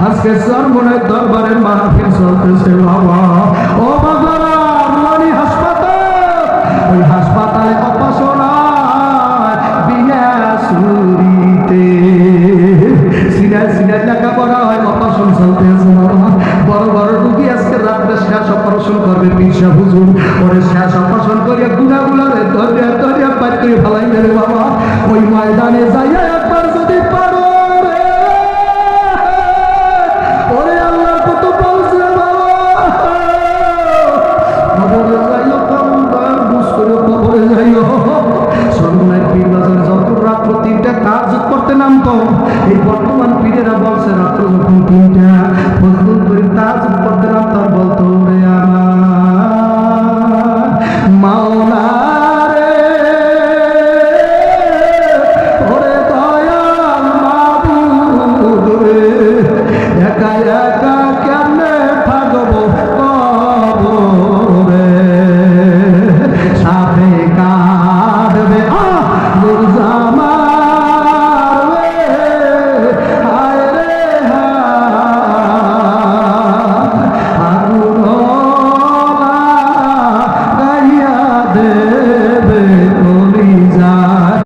আজকে চরমনের দরবারে মাহফিল চলতেছে বাবা। ও বাবারা, রুমানী হাসপাতাল, ওই হাসপাতালে অপারেশন বিনা ছুরিতে, সিনায় সিনায় লেখাপড়া হয়, অপারেশন চলতেছে বাবা। বড় বড় রুগী আজকে রাত্রে শেষ অপারেশন করবে পিসা হুজুর, ওরে শেষ অপারেশন করিয়া গুড়া গুলারে ধরিয়া ধরিয়া পার করে ফেলাই দেবে বাবা। ওই ময়দানে যাইয়া